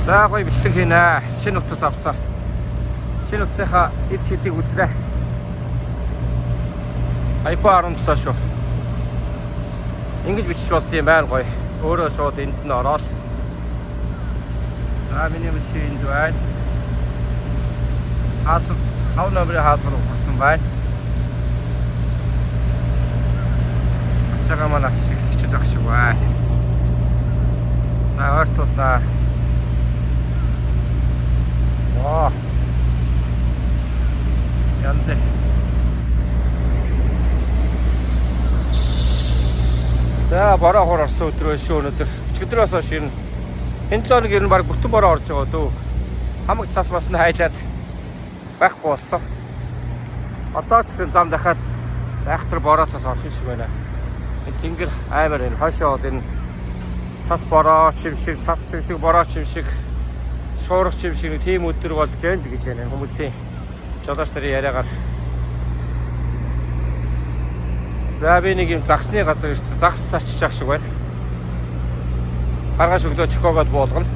За гоё бичлэг хийнэ. Шинэ утас авсан. Шинэ утасныхаа эд шидийг үзлээ. iPhone 17 шүү. Ингэж бичиж болд юм байна гоё. Өөрөө шууд энд нь ороод. За миний машинд байна. Хав номерын хаалгаар өгсөн байна. Ачаага манай хэвчээд байх шиг байна. За ойр туснаа. Ваа. Янзэ. За бороо хор орсон өдрөө шүү өнөдөр. Өчигдрөөс хойш энэ 7 хоног ер нь баг бүтэн бороо орж байгаа дөө. Хамаг цас бас нь хайлаад байхгүй болсон. Одоо ч зам дахиад айхтар бороо цас орох юм шиг байна. Энэ тэнгэр аймаар энэ хойшоо бол энэ цас бороо чимшиг, цас чимшиг, бороо чимшиг, шуурах чимшиг тийм өдөр болж байна л гэж байна хүмүүсийн жолооч нарын яриагаар. За би нэг юм загсны газар ирсэн. Загс сачиж ах шиг байна. Гаргаж өглөө Чикагод буулгана.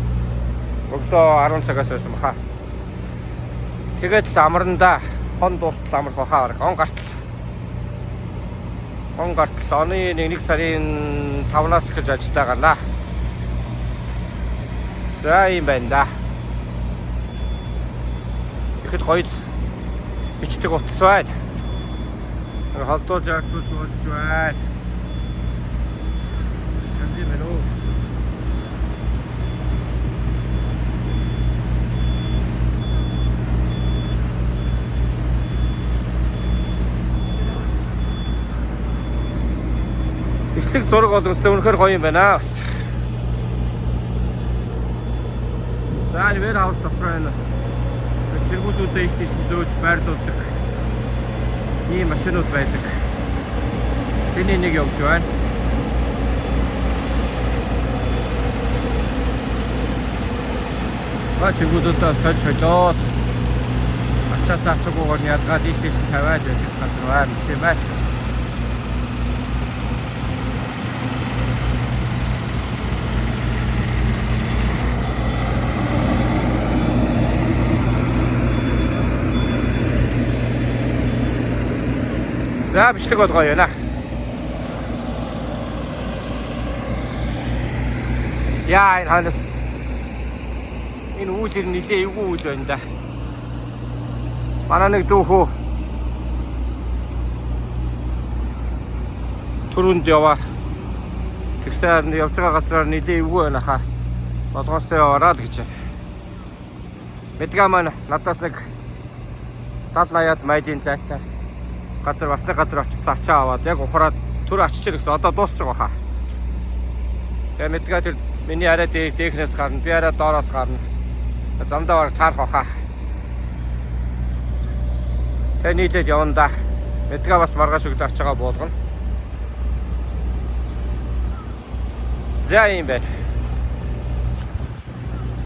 Өглөө 10 цагаас байсан баха. Тэгээд амранда хон дуустал амрах баха. Он гартал оны 1 сарын 5-наас эхэлж ажиллаа гана. За юм байна да. Ихэд гоё бичдэг утас байна. Холдуулж явуулж байна. Хэмжээ мэн үү. Бичлэг зураг олгосон үнэхээр гоё юм байна. За нэр хаус дотор байна. Чиргүүлүүдээ ийш зөөж байрлуулдаг ийм машинууд байдаг. Тэний нэг явж байна. Чиргүүлүүдээ сольж хойлоо. Ачаатаа ачаагаар ялгаад ийш тавиад байдаг газар байна юм байна. За бичлэг бол гоё байна. Яа энэ ханас энэ үүлэр нилээ эвгүй үйл байна да. Манай нэг дүүхөө түрүүнд яваа. Тэгсээр явж байгаа газраар нилээ эвгүй байна хаа. Болгоостой яваараа л гэж. Мэдгээ маань надаас нэг 70-80-аад майлын зайтай газар бас нэг газар очсон ачаа аваад яг ухраад түр ачиж гэсэн одоо дуусч байгаа хаа. Тэгээ мэдгээ тэр миний арай дээхнээс гарна, би арай доороос гарна. Замдаа баг таарах баха. Тэгээ нийлээд явна да. Мэдгээ бас маргааш өгдөг ачаагаа буулгана. За юм байна.